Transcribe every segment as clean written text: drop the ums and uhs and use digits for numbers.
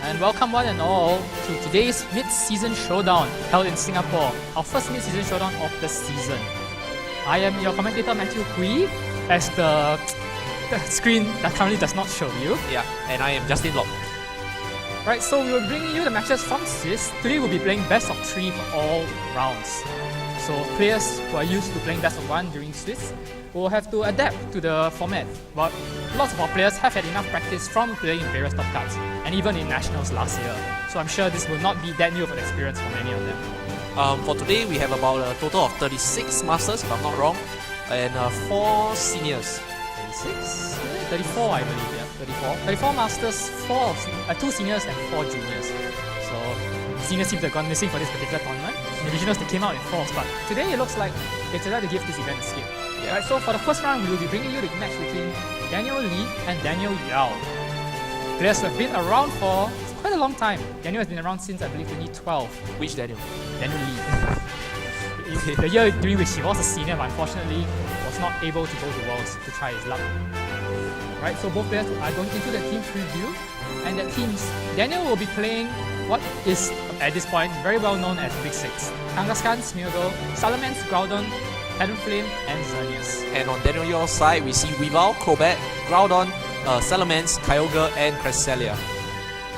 and welcome one and all to today's Midseason Showdown held in Singapore, our first Midseason Showdown of the season. I am your commentator Matthew Hui, as the screen that currently does not show you. Yeah, and I am Justin Locke. Right, so we will bring you the matches from Swiss. Today we'll be playing best of 3 for all rounds. So players who are used to playing best of 1 during Swiss will have to adapt to the format, but lots of our players have had enough practice from playing in various top cards, and even in nationals last year. So I'm sure this will not be that new of an experience for many of them. For today, we have about a total of 36 masters, if I'm not wrong, and 4 seniors. 36? 34, I believe, yeah. 34 masters, 2 seniors and 4 juniors. So seniors seem to have gone missing for this particular tournament. In the regionals, they came out in force, but today it looks like they decided to give this event a skip. Yeah. Right, so for the first round, we will be bringing you the match between Daniel Lee and Daniel Yao. Players who have been around for quite a long time. Daniel has been around since, I believe, 2012. Which Daniel? Daniel Lee. The year during which he was a senior, but unfortunately was not able to go to Worlds to try his luck. Right, so both players are going into the team preview, and that teams, Daniel will be playing what is, at this point, very well known as Big Six. Kangaskhan, Smeargle, Salamence, Groudon, Talonflame, and Xerneas. And on Daniel Yao's side, we see Weavile, Crobat, Groudon, Salamence, Kyogre, and Cresselia.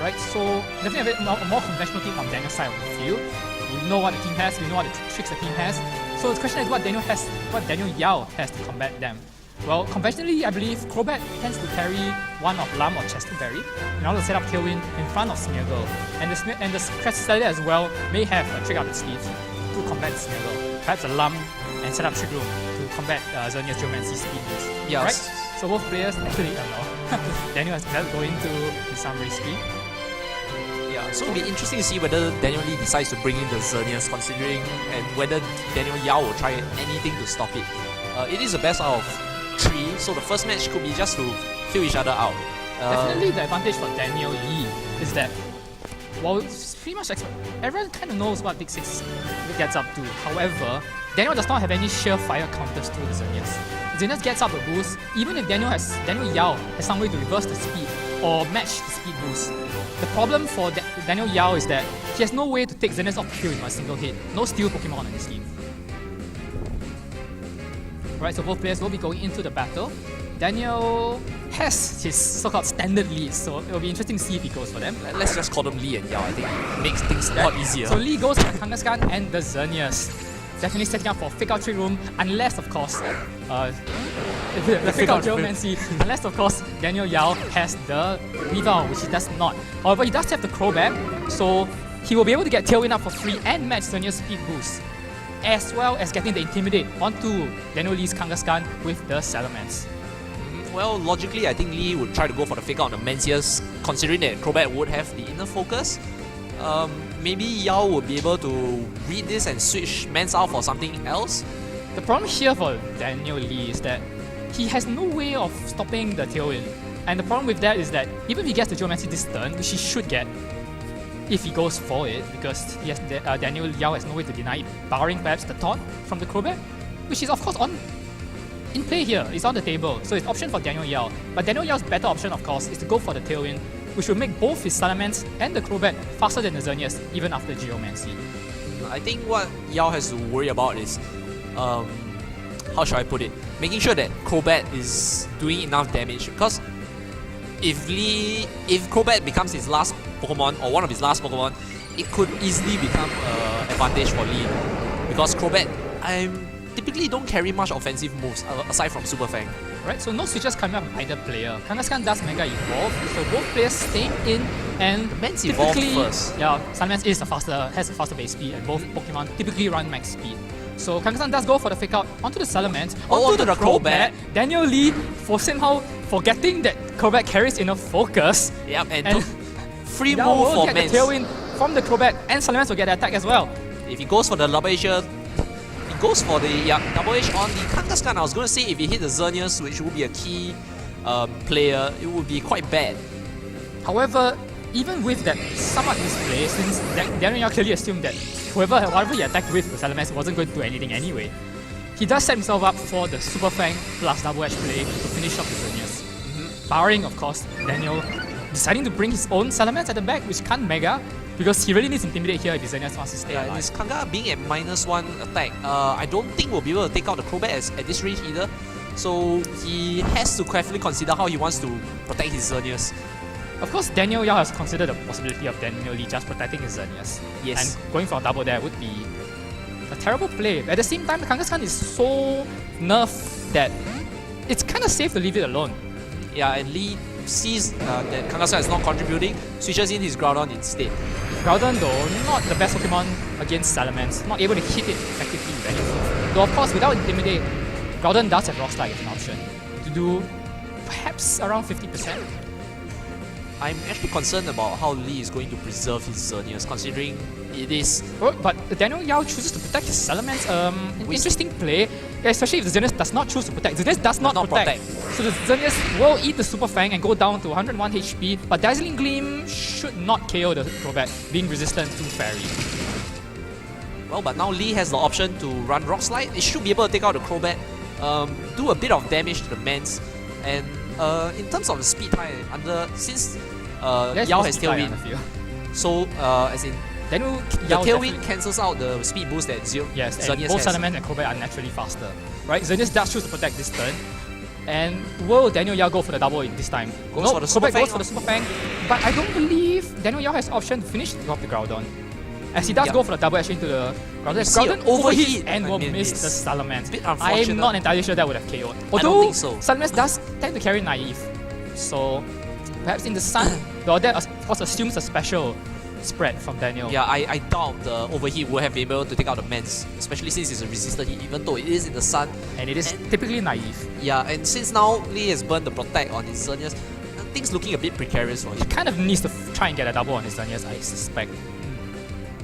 Right, so definitely a more conventional team on Daniel's side of the field. We know what the team has, we know what the tricks the team has. So the question is what Daniel Yao has to combat them. Well, conventionally, I believe Crobat tends to carry one of Lum or Chesterberry in order to set up Tailwind in front of Smeargle. And the Cresselia as well may have a trick up its sleeve to combat Smeargle. Perhaps a Lum and set up Trick Room to combat Xerneas Geomancy speed boost. Yes. Right? So both players actually Daniel has decided to go into the summary screen. Yeah, so it'll be interesting to see whether Daniel Lee decides to bring in the Xerneas, considering, and whether Daniel Yao will try anything to stop it. It is a best out of 3, so the first match could be just to feel each other out. Definitely the advantage for Daniel Lee is that, well, it's pretty much everyone kind of knows what Big Six gets up to. However, Daniel does not have any surefire counters to the Xerneas. Xerneas gets up a boost, even if Daniel Yao has some way to reverse the speed or match the speed boost. The problem for Daniel Yao is that he has no way to take Xerneas off kill in a single hit. No steel Pokemon on his team. Right, so both players will be going into the battle. Daniel has his so-called standard lead, so it will be interesting to see if he goes for them. Let's just call them Lee and Yao, I think it makes things a lot easier. So Lee goes for Kangaskhan and the Xerneas. Definitely setting up for Fake Out Trick Room, unless of course the Fake Out Geomancy, unless of course Daniel Yao has the Weavile, which he does not. However, he does have the Crobat, so he will be able to get Tailwind up for free and match Xerneas speed boost, as well as getting the Intimidate onto Daniel Lee's Kangaskhan with the Salamence. Well, logically, I think Lee would try to go for the fake out on the Mencius, considering that Crobat would have the inner focus. Maybe Yao would be able to read this and switch Mens out for something else. The problem here for Daniel Lee is that he has no way of stopping the Tailwind. And the problem with that is that even if he gets the Geomancy this turn, which he should get if he goes for it, because he has Daniel Yao has no way to deny it, barring perhaps the Taunt from the Crobat, which is of course in play here, it's on the table, so it's option for Daniel Yao. But Daniel Yao's better option, of course, is to go for the Tailwind, which will make both his Salamence and the Crobat faster than the Xerneas, even after Geomancy. I think what Yao has to worry about is, how should I put it? Making sure that Crobat is doing enough damage, because if Crobat becomes his last Pokemon, or one of his last Pokemon, it could easily become an advantage for Lee. Because Crobat, typically don't carry much offensive moves aside from Super Fang. Right, so no switches coming up from either player. Kangaskhan does Mega Evolve, so both players staying in, and Mens evolve first. Yeah, Salamence has a faster base speed, and both Pokemon typically run max speed. So Kangaskhan does go for the fake out onto the Salamence, onto the Crobat. Daniel Lee, for somehow forgetting that Crobat carries inner focus. Yep, and free Yao move for get Mens. the Tailwind from the Crobat, and Salamence will get the attack as well. If he goes for the double H, he goes for the double H on the Kangaskhan. I was going to say if he hit the Xerneas, which would be a key player, it would be quite bad. However, even with that somewhat misplay, since Daniel Yao clearly assumed that whatever he attacked with Salamence wasn't going to do anything anyway, he does set himself up for the Super Fang plus double H play to finish off the Xerneas. Barring, of course, Daniel deciding to bring his own Salamence at the back, which can't Mega, because he really needs Intimidate here if his Xerneas wants to stay Yeah, and alive. his Kanga being at -1 attack, I don't think we'll be able to take out the Crobat at this range either. So he has to carefully consider how he wants to protect his Xerneas. Of course, Daniel Yao has considered the possibility of Daniel Lee just protecting his Xerneas. Yes. And going for a double there would be a terrible play. At the same time, the Kangaskhan is so nerfed that it's kind of safe to leave it alone. Yeah, and Lee sees that Kangaskhan is not contributing, switches in his Groudon instead. Groudon though, not the best Pokemon against Salamence, not able to hit it effectively with anything. Though of course, without Intimidate, Groudon does have Rock Slide as an option to do perhaps around 50%. I'm actually concerned about how Lee is going to preserve his Xerneas, considering it is... But Daniel Yao chooses to protect his Salamence. Interesting play, yeah, especially if the Xerneas does not choose to protect. Xerneas does not protect. So the Xerneas will eat the Super Fang and go down to 101 HP, but Dazzling Gleam should not KO the Crobat, being resistant to Fairy. Well, but now Lee has the option to run Rock Slide. It should be able to take out the Crobat, do a bit of damage to the Mans, and in terms of the speed tie, since Yao has Tailwind, so as in Daniel the Tailwind cancels out the speed boost that Yes, and Xerneas both has. Salamence and Crobat are naturally faster. Right, Xerneas does choose to protect this turn. And will Daniel Yao go for the double in this time? Goes for the Super Crobat Fang. goes for the Super Fang, but I don't believe Daniel Yao has option to finish off the Groudon. As he does go for the double actually into the Groudon. Groudon overheat and will miss the Salamence. Bit I unfortunate. am not entirely sure that would have KO'd. I Although don't think so. Salamence does tend to carry Naive. So perhaps in the sun, though that of course assumes a special spread from Daniel. Yeah, I doubt the overheat will have been able to take out the Mans, especially since it's a resisted heat, even though it is in the sun. And it is typically Naive. Yeah, and since now Lee has burned the Protect on his Xerneas, things looking a bit precarious for him. He kind of needs to try and get a double on his Xerneas, I suspect.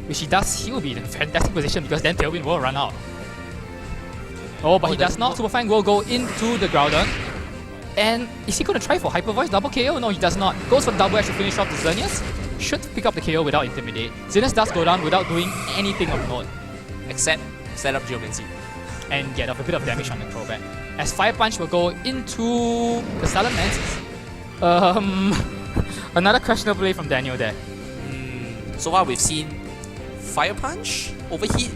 Which he does, he will be in a fantastic position because then Tailwind will run out. Oh, but he does not. Super Fang will go into the Groudon. And is he going to try for Hyper Voice double KO? No, he does not. Goes for double edge to finish off the Xerneas. Should pick up the KO without Intimidate. Xerneas does go down without doing anything of note. Except set up Geomancy. And get off a bit of damage on the Crobat. As Fire Punch will go into the Salamence. Another questionable play from Daniel there. So far we've seen Fire Punch, Overheat.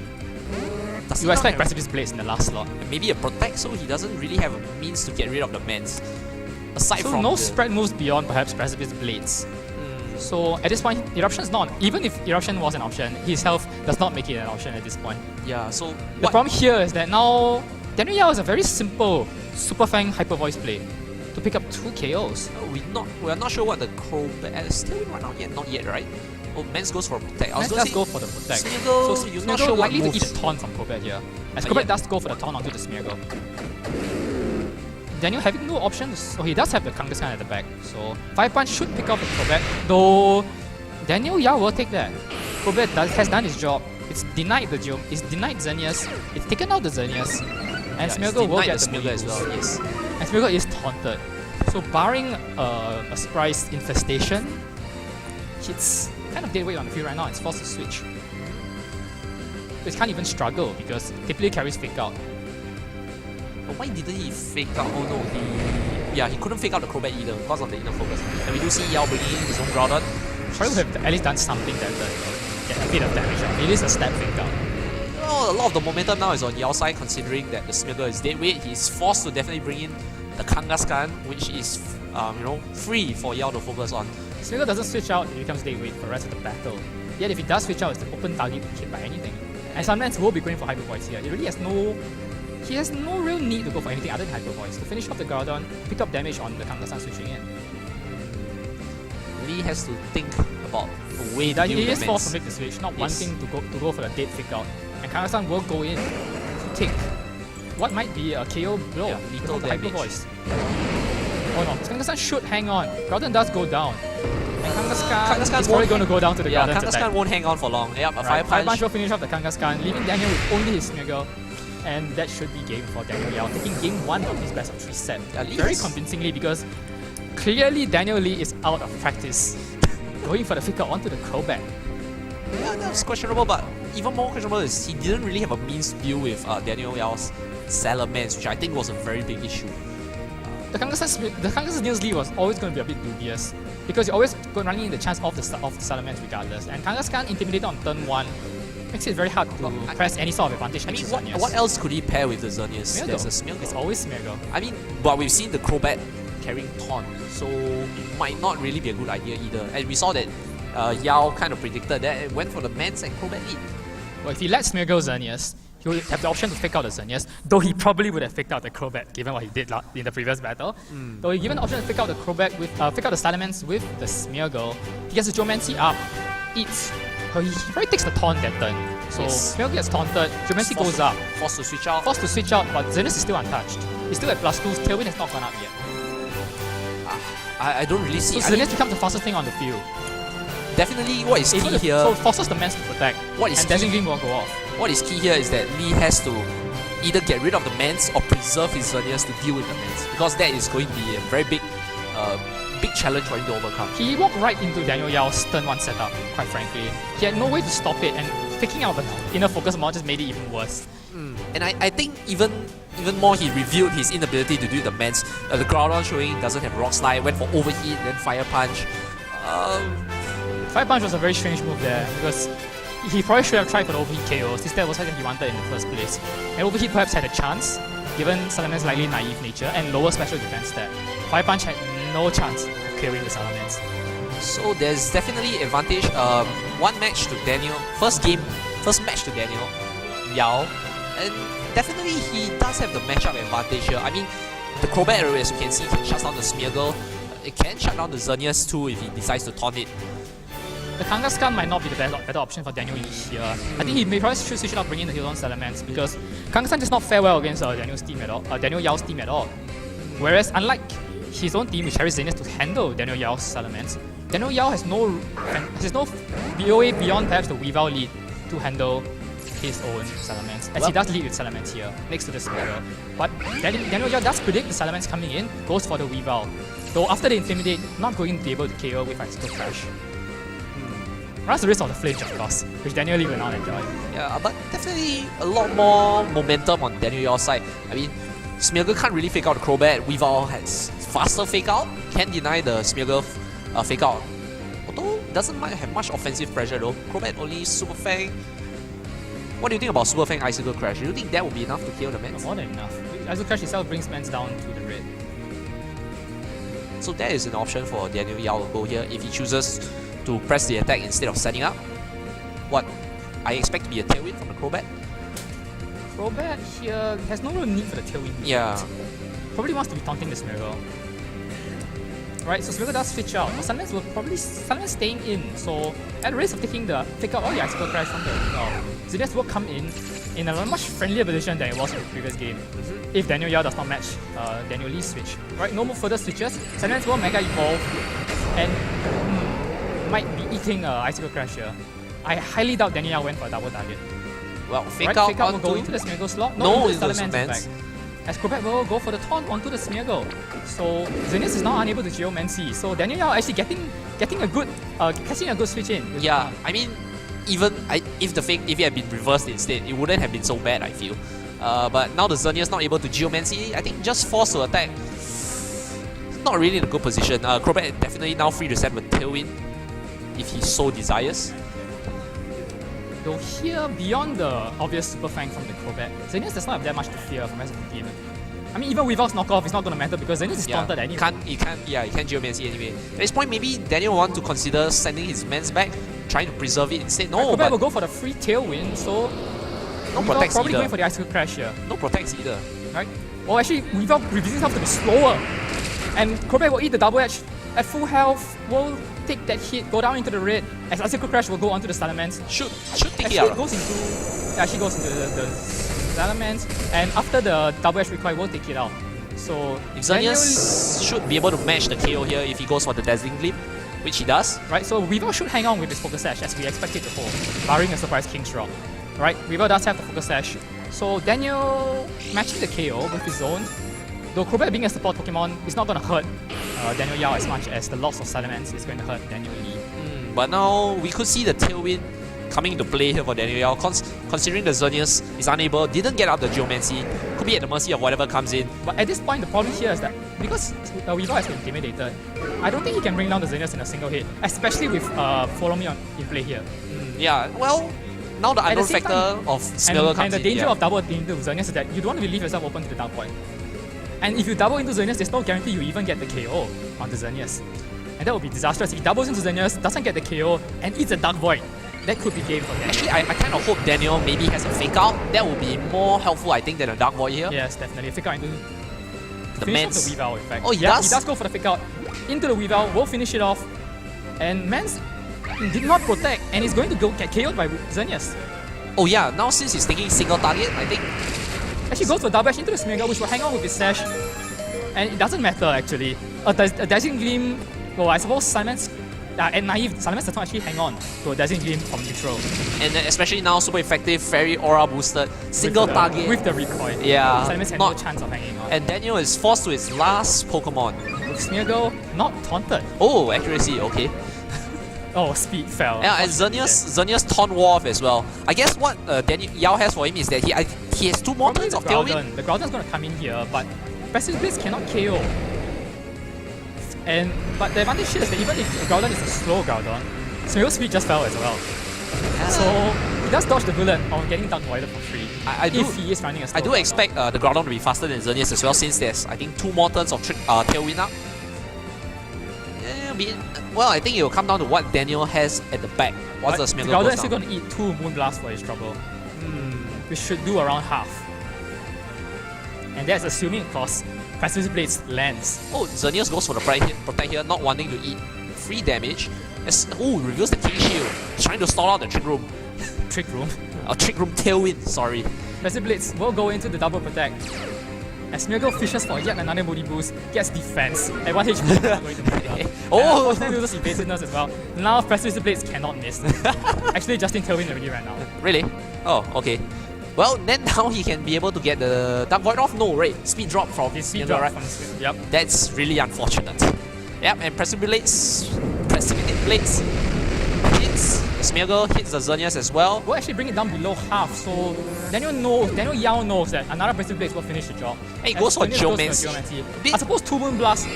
Does he You not expect have- Precipice Blades in the last slot. maybe a Protect, so he doesn't really have a means to get rid of the Mans. Aside So from no the, spread moves beyond perhaps Precipice Blades. So at this point, Eruption is not. Even if Eruption was an option, his health does not make it an option at this point. yeah, so The problem here is that now Daniel Yao is a very simple Super Fang Hyper Voice play to pick up 2 KOs. we're not sure what the Crobat is still run out yet, not yet, right? Oh, Mans goes for a Protect. I was Let's gonna just say go for the Protect. Smeargle, So you're Smeargle not sure what likely to eat moves. a Taunt from Crobat here. As But Crobat yeah. does go for the Taunt onto the Smeargle. Daniel having no options, so he does have the Kangaskhan at the back. So Fire Punch should pick up the Crobat, though Daniel Yao will take that. Crobat has done his job. It's denied the Geom, it's denied Xerneas, it's taken out the Xerneas, and Smeargle will get the Smeargle as well, yes. And Smeargle is taunted. So barring a surprise infestation, it's kind of dead weight on the field right now. It's forced to switch. It can't even struggle because it typically carries Fake Out. But why didn't he fake out? Oh no, he couldn't fake out the Crobat either because of the inner focus. And we do see Yao bringing in his own Groudon. Probably would have at least done something that get a bit of damage out. It is a step Fake Out. Oh, a lot of the momentum now is on Yao's side, considering that the Smeargle is dead weight. He's forced to definitely bring in the Kangaskhan, which is free for Yao to focus on. Smeargle doesn't switch out, it becomes dead weight for the rest of the battle. Yet if it does switch out, it's the open target hit by anything. And sometimes will be going for Hyper Voice here. It really has no... He has no real need to go for anything other than Hyper Voice. To finish off the Groudon, pick up damage on the Kangaskhan switching in. Lee has to think about a way to He deal with is the forced to Mans. make the switch, not Yes. wanting to go for the dead Fake Out. And Kangaskhan will go in to take what might be a KO blow. Yeah, because lethal of the Hyper damage. Voice. Oh no, Kangaskhan should hang on. Groudon does go down. And Kangaskhan is probably won't going to go down to the Yeah, Groudon's attack. Kangaskhan won't hang on for long. Yep, a Fire Fire Punch. Punch will finish off the Kangaskhan, leaving Daniel with only his Smeargle. And that should be game for Daniel Yao, taking game 1 of his best of 3 set. At least. Very convincingly because clearly Daniel Lee is out of practice. Going for the Fake Out onto the Crobat. Yeah, that's questionable, but even more questionable is he didn't really have a means to deal with Daniel Yao's Salamence, which I think was a very big issue. The Kangaskhan's News Lee was always going to be a bit dubious. because you're always running in the chance of the Salamence regardless. And Kangaskhan intimidated on turn 1 makes it very hard to press any sort of advantage. I mean, what else could he pair with the Xerneas? Smeargle. There's a Smeargle. It's always Smeargle. I mean, but we've seen the Crobat carrying Taunt, so it might not really be a good idea either. And we saw that Yao kind of predicted that and went for the Mance and Crobat lead. Well, if he let Smeargle Xerneas, he would have the option to fake out the Xerneas, though he probably would have faked out the Crobat given what he did in the previous battle. Though he given the option to fake out the Crobat with fake out the Salamence with the Smeargle, he gets the Geomancy up, eats. He probably takes the taunt that turn. So Smeargle gets taunted, Geomancy goes up. Forced to switch out. Forced to switch out, but Xerneas is still untouched. He's still at +2, Tailwind has not gone up yet. I don't really see. So Xerneas becomes the fastest thing on the field. Definitely what is key here... So forces the Mance to protect, and Dazzling Gleam won't go off. What is key here is that Lee has to either get rid of the Mance or preserve his Xerneas to deal with the Mance, because that is going to be a very big challenge for him to overcome. He walked right into Daniel Yao's turn 1 setup, quite frankly. He had no way to stop it, and picking out the inner focus mod just made it even worse. And I think even more he revealed his inability to do the Mance. The Groudon showing doesn't have Rock Slide, went for Overheat, then Fire Punch. Fire Punch was a very strange move there, because he probably should have tried for the Overheat KO, since that was what he wanted in the first place. And Overheat perhaps had a chance, given Salamence's likely naive nature and lower special defense stat. Fire Punch had no chance of clearing the Salamence. So there's definitely advantage. One match to Daniel, first match to Daniel Yao, and definitely he does have the matchup advantage here. I mean, the Crobat area, as you can see, can shut down the Smeargle. It can shut down the Xerneas too if he decides to taunt it. The Kangaskhan might not be the better option for Daniel Lee here. I think he may probably should switch it up, bring in the Hilon Salamence, because Kangaskhan does not fare well against Daniel's team at all, Daniel Yao's team at all. Whereas, unlike his own team, which carries Xerneas to handle Daniel Yao's Salamence, Daniel Yao has no BOA beyond perhaps the Weavile lead to handle his own Salamence, as he does lead with Salamence here, next to the Smeargle. But Daniel Yao does predict the Salamence coming in, goes for the Weavile. Though after they Intimidate, not going to be able to KO with Icicle Crash. Runs the risk of the flinch, of course, which Daniel Lee will not enjoy. Yeah, but definitely a lot more momentum on Daniel Yao's side. I mean, Smeargle can't really fake out the Crobat. Weavile has faster fake out, can't deny the Smeargle fake out. Although it doesn't have much offensive pressure though. Crobat only Super Fang. What do you think about Super Fang Icicle Crash? Do you think that would be enough to kill the Mance? More than enough. Icicle Crash itself brings Mance down to the red. So that is an option for Daniel Yao to go here if he chooses to press the attack instead of setting up. What I expect to be a Tailwind from the Crobat. Crobat here has no real need for the Tailwind. Yeah. Probably wants to be taunting the Smeargle. Right, so Smeargle does switch out. But Salamence will probably staying in, so at the risk of taking the take out all the Icicle Crash from the Xerneas will come in a much friendlier position than it was in the previous game. If Daniel Yao does not match Daniel Lee's switch. Right, no more further switches. Xerneas will Mega Evolve and might be eating Icicle Crash here. I highly doubt Daniel Yao went for a double target. Well, fake out will go into the Smeargle slot. No, into the Salamence, in fact. As Crobat will go for the taunt onto the Smeargle. So Xerneas is now unable to Geomancy. So Daniel Yao actually getting a good catching a good switch in. Yeah, I mean, if it had been reversed instead, it wouldn't have been so bad, I feel. But now the Xerneas not able to Geomancy, I think just forced to attack. Not really in a good position. Crobat definitely now free to set with Tailwind if he so desires. Though here, beyond the obvious Super Fang from the Crobat, Xerneas does not have that much to fear from the rest of the team. I mean, even Weavile's knockoff is not going to matter because Xerneas is taunted anyway. He can't Geomancy anyway. At this point, maybe Daniel want to consider sending his Mance back, trying to preserve it instead. No, Crobat will go for the free Tailwind, so no protects probably either. Going for the Icicle Crash here. No protects either. Right? Well, actually, Weavile reveals himself to be slower. And Crobat will eat the double edge at full health, will take that hit, go down into the red, as Icicle Crash will go onto the Salamence. Should take it out. She goes into the Salamence, and after the double edge required, will take it out. So if Xerneas should be able to match the KO here if he goes for the Dazzling Gleam, which he does. Right, so Weavile should hang on with his Focus Sash as we expect it to hold, barring a surprise King's Rock. Right, Weavile does have the Focus Sash. So Daniel matching the KO with his own. Though Crobat being a support Pokemon is not going to hurt Daniel Yao as much as the loss of Salamence is going to hurt Daniel Lee. But now we could see the Tailwind coming into play here for Daniel Yao, considering the Xerneas is unable, didn't get out the Geomancy, could be at the mercy of whatever comes in. But at this point, the problem here is that because Weavile has been intimidated, I don't think he can bring down the Xerneas in a single hit, especially with Follow Me in play here. Yeah, well, now the unknown factor of Smeargle comes in. And the danger of double into Xerneas is that you don't want to leave yourself open to the Dark Void. And if you double into Xerneas, there's no guarantee you even get the KO on the Xerneas. And that would be disastrous. If he doubles into Xerneas, doesn't get the KO, and eats a Dark Void, that could be game for him. Actually, I kind of hope Daniel maybe has a fake out. That would be more helpful, I think, than a Dark Void here. Yes, definitely. Fake out into The finish Mans. off the Weavile, in fact. Oh, he does? He does go for the fake out into the Weavile, will finish it off. And Mans did not protect, and he's going to go get KO'd by Xerneas. Oh yeah, now since he's taking single target, I think... Actually goes for double dash into the Smeargle, which will hang on with his sash. And it doesn't matter, actually. A Dazzling Gleam, well, I suppose Simon's... and naive, Salamence does not actually hang on to a Dazzling Gleam from neutral. And then especially now, super effective, Fairy Aura boosted, single target. With the recoil. Yeah. Salamence had no chance of hanging on. And Daniel is forced to his last Pokemon. With Smeargle, not taunted. Oh, accuracy, okay. Oh, speed fell. Yeah, and Xerneas taunt wall off as well. I guess what Yao has for him is that he has 2 more turns of Tailwind. The Groudon's going to come in here, but Passive Blitz cannot KO. But the advantage here is that even if Groudon is a slow Groudon, Smeargle's speed just fell as well. Yeah. So he does dodge the bullet on getting Dark Voided for free. If he is running a slow I do expect the Groudon to be faster than Xerneas as well, since there's, I think, 2 more turns of Tailwind up. Well, I think it will come down to what Daniel has at the back once the Smeargle Groudon goes is still down. going to eat 2 Moonblasts for his trouble. We should do around half. And that's assuming, of course, Passive Blades lands. Oh, Xerneas goes for the protect here, not wanting to eat free damage. Reveals the King Shield. Trying to stall out the Trick Room. Trick Room. Trick Room Tailwind, sorry. Passive Blades will go into the double protect. As Smeargle fishes for yet another body boost, gets defense. At 1 HP, not going to miss. Unfortunately, loses evasiveness as well. Now, Passive Blades cannot miss. Actually, Justin Tailwind already ran out. Really? Oh, okay. Well, then now he can be able to get the Dark Void off? No, right? Speed drop from His speed Smeargle, drop right? from Yep. That's really unfortunate. Yep, and Precipitate Blades hits Smeargle, hits the Xerneas as well. We'll actually bring it down below half, so Daniel Yao knows that another Passive Blades will finish the job. And he goes for Geomancy. I suppose 2 Moonblasts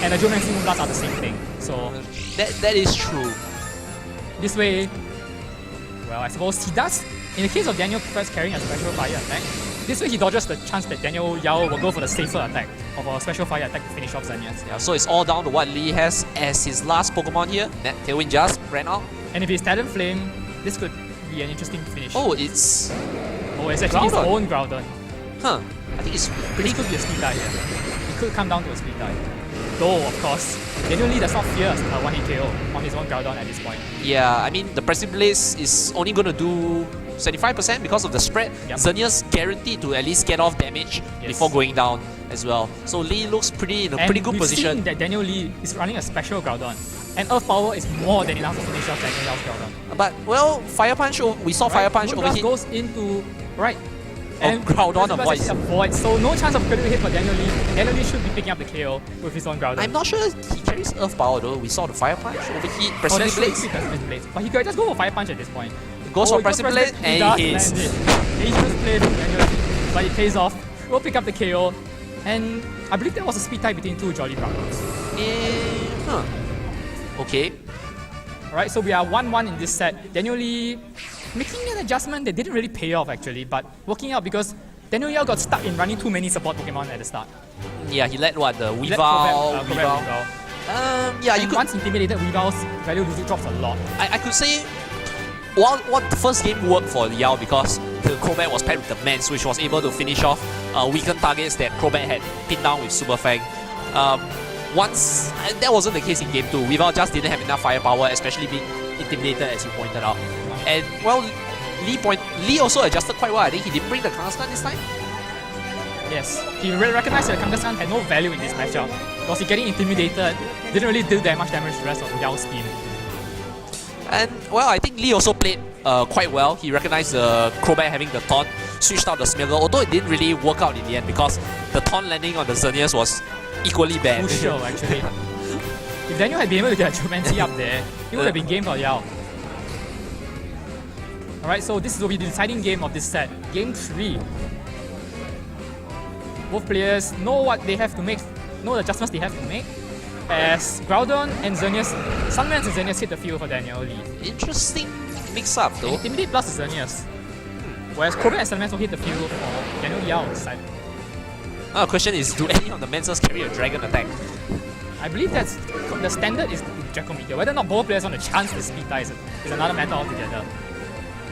and a Geomancy Moonblast are the same thing, so... That is true. This way, well, I suppose he does. In the case of Daniel first carrying a special fire attack, this way he dodges the chance that Daniel Yao will go for the safer attack of a special fire attack to finish off Xerneas. Yeah, so it's all down to what Lee has as his last Pokemon here. That Tailwind just ran out. And if it's Talon Flame, this could be an interesting finish. It's actually his own Groudon. Huh. I think it's pretty This could be a speed die here. It could come down to a speed die. Though, of course, Daniel Lee does not fear a 1-hit KO on his own Groudon at this point. Yeah, I mean, the Precipitate is only going to do 75% because of the spread. Yep. Xerneas guaranteed to at least get off damage before going down as well. So Lee looks in a pretty good position. We've seen that Daniel Lee is running a special Groudon. And Earth Power is more than enough to finish off Daniel Yao's Groudon. But, well, Fire Punch, we saw Fire Punch Moonblast overhit. goes into right. And Groudon avoids. So no chance of critical hit for Daniel Lee. Daniel Lee should be picking up the KO with his own Groudon. I'm not sure he carries Earth Power though. We saw the Fire Punch overheat Precipitate Blades. But he could just go for Fire Punch at this point. Goes for Precipitate and he hits. Dangerous play from Daniel Lee, but it pays off. We'll pick up the KO. And I believe there was a speed tie between 2 Jolly Groudons. Okay. Alright, so we are 1-1 in this set. Daniel Lee making an adjustment that didn't really pay off actually, but working out because Daniel Yao got stuck in running too many support Pokemon at the start. Yeah, he let what? The Weavile? Yeah, you could... Once intimidated, Weavile's value drops a lot. I could say what the first game worked for Yao because the Crobat was paired with the Mans, which was able to finish off weakened targets that Crobat had pinned down with Super Fang. Once that wasn't the case in game 2. Weavile just didn't have enough firepower, especially being intimidated as you pointed out. And well, Lee also adjusted quite well. I think he didn't bring the Kangaskhan this time. Yes, he recognized that the Kangaskhan had no value in this matchup because he getting intimidated, didn't really do that much damage to the rest of Yao's team. And well, I think Lee also played quite well. He recognized the Crobat having the taunt, switched out the Smeargle, although it didn't really work out in the end because the taunt landing on the Xerneas was equally bad. Crucial actually. If Daniel had been able to get a Geomancy up there, it would have been game for Yao. Alright, so this will be the deciding game of this set. Game 3. Both players know what they have to make no adjustments they have to make. As Groudon and Xerneas, Salamence and Xerneas hit the field for Daniel Lee. Interesting mix-up though. Intimidate plus Xerneas. Whereas Crobat and Salamence will hit the field for Daniel Yao's side. Now the question is, do any of the Mancers carry a Dragon attack? I believe that's the standard is Draco Meteor. Whether or not both players want to chance the speed tie is another matter altogether.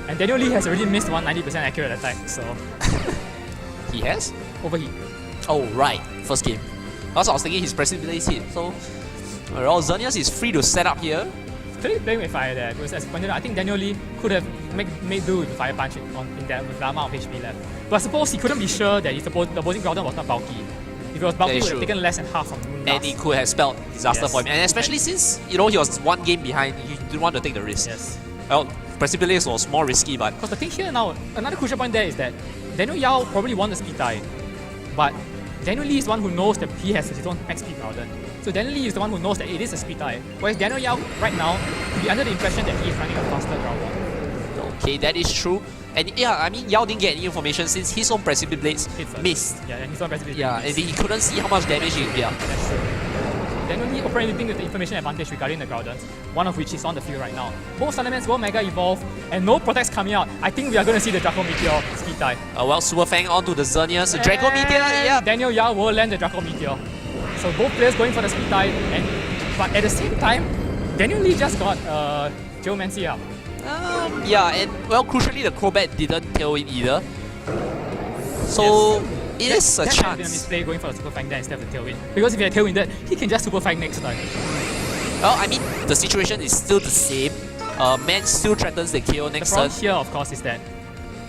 And Daniel Lee has already missed one 90% accurate attack, so... He has? Overheat. Oh, right. First game. That's what I was thinking, his Precipitate hit. So, well, Xerneas is free to set up here. Clearly playing with fire there, because as pointed out, I think Daniel Lee could have made do with the fire punch with that amount of HP left. But I suppose he couldn't be sure that the opposing Groudon was not bulky. If it was bulky, he would have taken less than half from Moonblast. And he could have spelled disaster for him. And especially since, he was one game behind, he didn't want to take the risk. Yes. Well, Precipitate was more risky, but... Because the thing here now, another crucial point there is that Daniel Yao probably won the speed tie, but Daniel Lee is the one who knows that he has his own max speed Groudon. So Daniel Lee is the one who knows that it is a speed tie. Whereas Daniel Yao, right now, will be under the impression that he is running a faster Groudon. Okay, that is true. And yeah, I mean, Yao didn't get any information since his own Precipitate missed. Yeah, and his own Precipitate and he couldn't see how much damage he can get. That's true. Daniel Lee operating with the information advantage regarding the Groudons, one of which is on the field right now. Both Salamence will Mega Evolve, and no Protects coming out. I think we are going to see the Draco Meteor speed tie. Well, Super Fang onto the Xerneas. Draco Meteor, yeah. Daniel Yao will land the Draco Meteor. So both players going for the speed tie, but at the same time, Daniel Lee just got Geomancy up. Yeah, and well, crucially, the Crobat didn't tail in either. So it is a chance. That might have been a misplay going for the Super Fang there instead of the Tailwind. Because if he had Tailwind that, he can just Super Fang next time. Well, I mean, the situation is still the same. Man still threatens the KO next turn. The problem here, of course, is that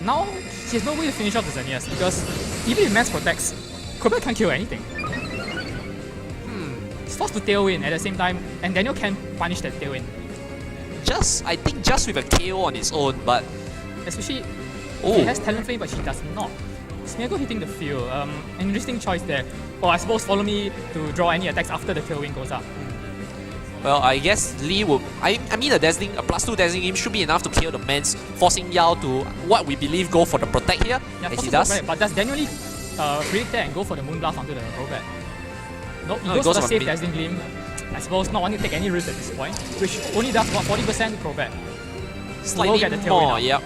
now he has no way to finish off the Xerneas because even if Man protects, Crobat can't kill anything. He's forced to Tailwind at the same time, and Daniel can punish that Tailwind. I think just with a KO on its own, but... Especially, he has Talonflame, but she does not. Smeargle hitting the field, an interesting choice there. Or I suppose follow me to draw any attacks after the Tailwind goes up. Well, I guess Lee will... I mean, a +2 dazzling game should be enough to kill the Mans, forcing Yao to, what we believe, go for the Protect here, yeah, as he does. But does Daniel Lee predict that and go for the Moonblast onto the Crobat? Nope, he goes for the safe Dazzling Gleam. I suppose not wanting to take any risk at this point, which only does about 40% Crobat. Slightly get the more, yep.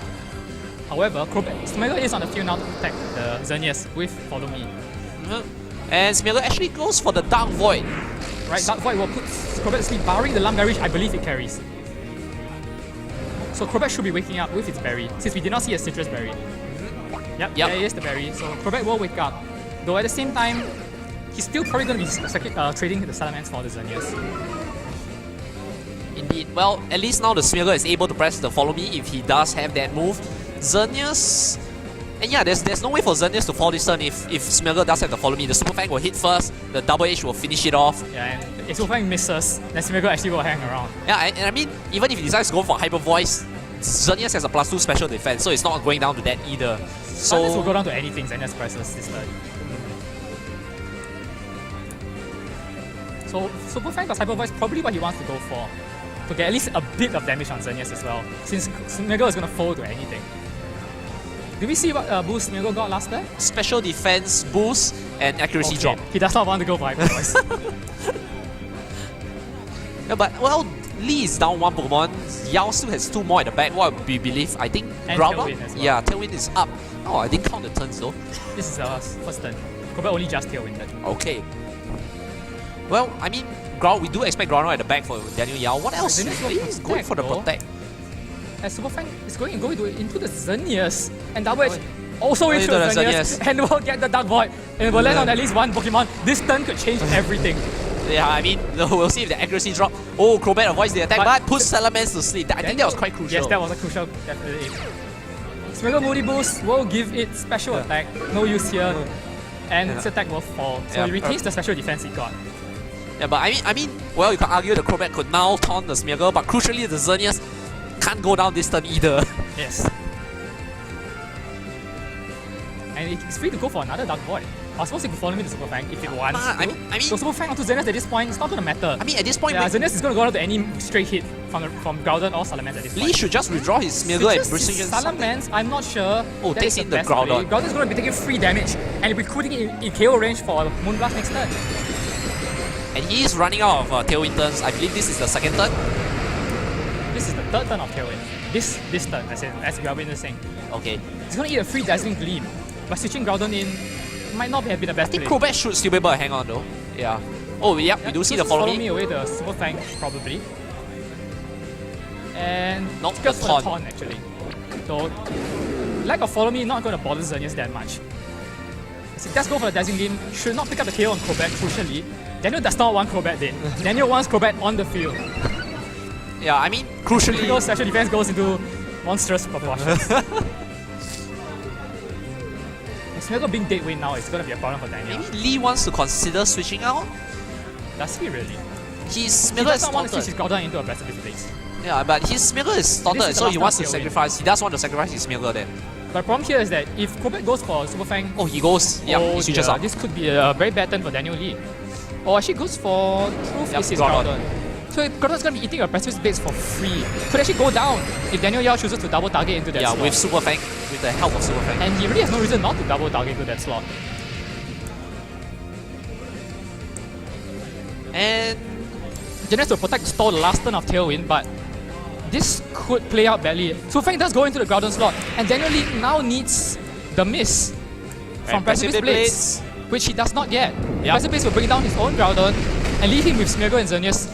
However, Smeargle is on the field now to protect the Xerneas with Follow Me. And Smeargle actually goes for the Dark Void. Right, Dark Void will put Crobat to sleep, barring the Lung Berry, I believe it carries. So Crobat should be waking up with its berry, since we did not see a Citrus Berry. Yep, there is the berry, so Crobat will wake up. Though at the same time, he's still probably going to be trading the Salamence for the Xerneas. Indeed. Well, at least now the Smeargle is able to press the Follow Me if he does have that move. Xerneas... And yeah, there's no way for Xerneas to fall this turn if Smeargle does have the Follow Me. The Super Fang will hit first, the Double Edge will finish it off. Yeah, and if Super Fang misses, then Smeargle actually will hang around. Yeah, and I mean, even if he decides to go for Hyper Voice, Xerneas has a +2 special defense, so it's not going down to that either. So this will go down to anything Xerneas presses this turn. So Super Fang plus Hyper Voice probably what he wants to go for. To get at least a bit of damage on Xerneas as well, since Smeargle is going to fall to anything. Did we see what boost Smeargle got last turn? Special defense boost and accuracy drop. He does not want to go for Hyper Voice. Yeah, but well, Lee is down one Pokemon. Yao still has 2 more at the back. What we believe, I think Groudon. Well. Yeah, Tailwind is up. Oh, I didn't count the turns though. This is first turn. Crobat only just Tailwinded. Okay. Well, I mean, we do expect Groudon at the back for Daniel Yao. What else? He's going for the Protect. And Super Fang is going into the Xerneas and Double Edge also into the Xerneas and will get the Dark Void and will land on at least one Pokemon. This turn could change everything. Yeah, I mean, we'll see if the accuracy drop. Oh, Crobat avoids the attack, but puts Salamence to sleep. I think that was quite crucial. Yes, that was a crucial, definitely. Smeargle Moody Boost will give it special attack, no use here, and its attack will fall. So it retains the special defense it got. Yeah, but I mean, well, you can argue the Crobat could now taunt the Smeargle, but crucially the Xerneas can't go down this turn either. Yes. And it's free to go for another Dark Void. I suppose it could follow me to Super Fang if it wants to. I mean, so Super Fang onto Xerneas at this point, it's not going to matter. I mean, at this point... Yeah, Xerneas is going to go down to any straight hit from Groudon or Salamence at this point. Lee should just withdraw his Smeargle and Precision. Salamence, I'm not sure. Oh, takes in the Groudon. Groudon is going to be taking free damage and he'll be putting it in KO range for Moonblast next turn. And he is running out of tailwind turns. I believe this is the second turn. This is the third turn of tailwind. This turn, as we are witnessing. Okay. He's gonna eat a free Dazzling Gleam, but switching Groudon in might not have been the best I think play. Crobat should still be able to hang on though. Yeah. Oh, yep, we do see the follow me. Away the Super Fang, probably. And Not goes the for the taunt. taunt, actually. So, lack of follow me not going to bother Xerneas that much. So let's go for the Dazzling Gleam. Should not pick up the KO on Crobat, crucially. Daniel does not want Crobat dead. Daniel wants Crobat on the field. Yeah, I mean, crucially... Critical special defense goes into monstrous proportions. Smeargle being dead weight now is going to be a problem for Daniel. Maybe Lee wants to consider switching out? Does he really? His He Smeargle does is not want to switch taunted. his Groudon into a Precipice Blades. Yeah, but his Smeargle is taunted, This is the so last he wants to round tailwind. sacrifice. He does want to sacrifice his Smeargle then. But the problem here is that if Crobat goes for Super Fang, Oh, he goes. Yeah, he switches dear, out. this could be a very bad turn for Daniel Lee. Or actually goes for Truth Yep, is his Groudon. Groudon. So Groudon's going to be eating a Precipice Blades for free. Could actually go down if Daniel Yao chooses to double target into that Yeah, slot. with Super Fang, with the help of Super Fang. And he really has no reason not to double target into that slot. And Xerneas will protect stall the last turn of Tailwind, but this could play out badly. Super Fang does go into the Groudon slot, and Daniel Lee now needs the miss from Precipice Blades, which he does not get. Yep. Precipice will bring down his own Groudon and leave him with Smeargle and Xerneas,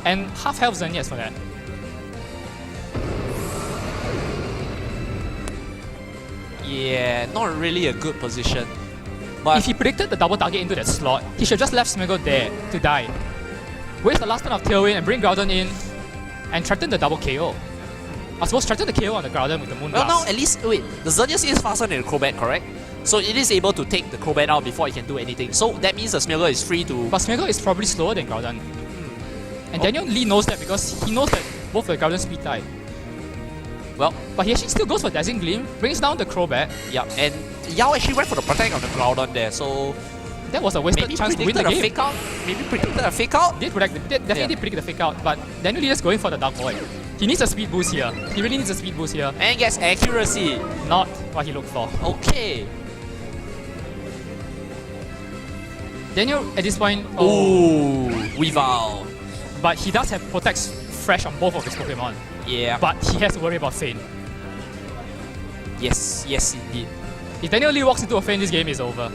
and half health Xerneas for that. yeah, not really a good position. But If he predicted the double target into that slot, he should just left Smeargle there to die. Waste the last turn of Tailwind and bring Groudon in and threaten the double KO. I suppose threaten the KO on the Groudon with the Moon well, Blast. now at least wait, the Xerneas is faster than the Crobat, correct? So it is able to take the Crobat out before it can do anything. So that means the Smeargle is free to. But Smeargle is probably slower than Groudon. And Daniel Lee knows that because he knows that both the Groudon speed type. Well, But he actually still goes for Dazzling Gleam, brings down the Crobat. yeah, and Yao actually went for the protect on the Groudon there. So That was a wasted maybe chance to win predicted the a game. fake out. Maybe predicted a fake out. Definitely did predict the fake out, but Daniel Lee is going for the Dark Void. He needs a speed boost here. He really needs a speed boost here. And gets accuracy. Not what he looked for. Okay. Daniel at this point, Ooh, Weavile. but he does have protects fresh on both of his Pokemon. Yeah. But he has to worry about Feint. Yes, yes indeed. If Daniel Lee walks into a Feint, this game is over.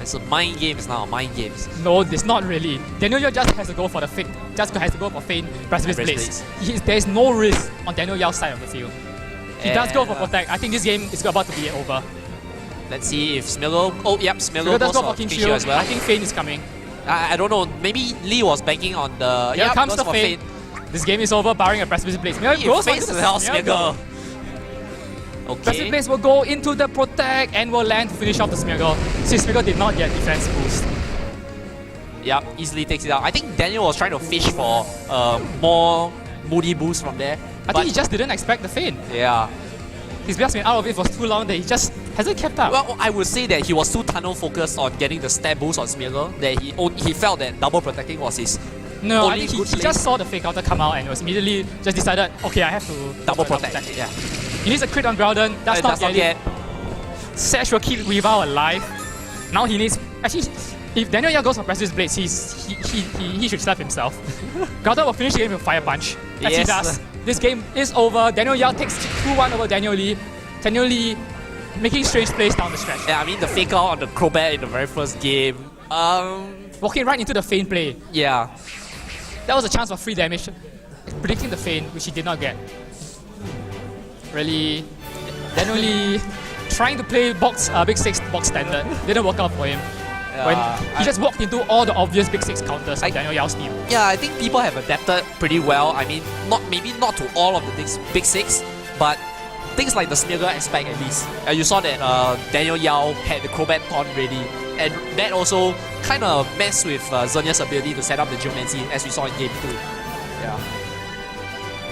It's a mind games now, mind games. No, it's not really. Daniel Yao just has to go for the fake, just has to go for Feint, Precipice Blades. There is no risk on Daniel Yao's side of the field. He does go for Protect. I think this game is about to be over. Let's see if Smeargle. Oh, yep, So Smeargle does goes go for for King King Shield. Shield as well. I think Feint is coming. I don't know. Maybe Lee was banking on the. Here Yep, comes goes the for Feint. This game is over, barring a Precipice Blades. Smeargle He goes for faces the the Smeargle. Smeargle. Precipice Okay. Blades will go into the Protect and will land to finish off the Smeargle, since Smeargle did not get defense boost. Yep, easily takes it out. I think Daniel was trying to fish for more moody boost from there. I think he just didn't expect the Feint. Yeah. He's just been out of it for too long that he just hasn't kept up. Well, I would say that he was too tunnel focused on getting the stab boost on Smeargle that he felt that double protecting was his No, I only think he good play. just saw the fake counter come out and was immediately just decided, okay, I have to double go for protect. Yeah. He needs a crit on Groudon, does not get it. Sash will keep Weavile alive. Now he needs, actually, if Daniel Yao goes for Precipice Blades, he should slap himself. Groudon will finish the game with Fire Punch, as he Yes. does. This game is over. Daniel Yao takes 2-1 over Daniel Lee. Daniel Lee making strange plays down the stretch. Yeah, I mean the fake out on the Crobat in the very first game. Walking right into the Feint play. Yeah. That was a chance for free damage, predicting the Feint, which he did not get. Really, Daniel Lee trying to play Big 6 box standard didn't work out for him. When he just walked into all the obvious Big 6 counters of Daniel Yao's team. Yeah, I think people have adapted pretty well. I mean, maybe not to all of the Big 6, but things like the Smeargle aspect at least. You saw that Daniel Yao had the Crobat taunt ready, and that also kind of messed with Xerneas' ability to set up the Geomancy as we saw in Game 2. Yeah.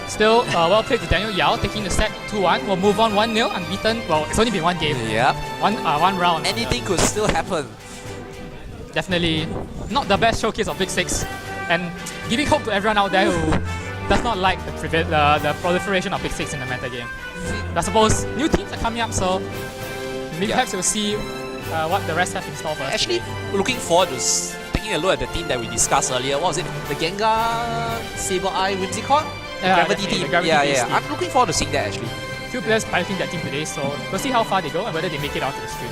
Still, well played to Daniel Yao, taking the set 2-1. We'll move on 1-0, unbeaten. Well, it's only been one game, Yeah. one round. Anything could still happen. Definitely not the best showcase of Big 6. And giving hope to everyone out there who does not like the proliferation of Big 6 in the meta game. I suppose new teams are coming up, so maybe perhaps we'll see what the rest have in store for us. Actually, looking forward to taking a look at the team that we discussed earlier, what was it? The Gengar, Sableye, Whimsicott? Gravity definitely, team. the Gravity Yeah, based yeah. team. I'm looking forward to seeing that actually. Few players piloting that team today, so we'll see how far they go and whether they make it out to the stream.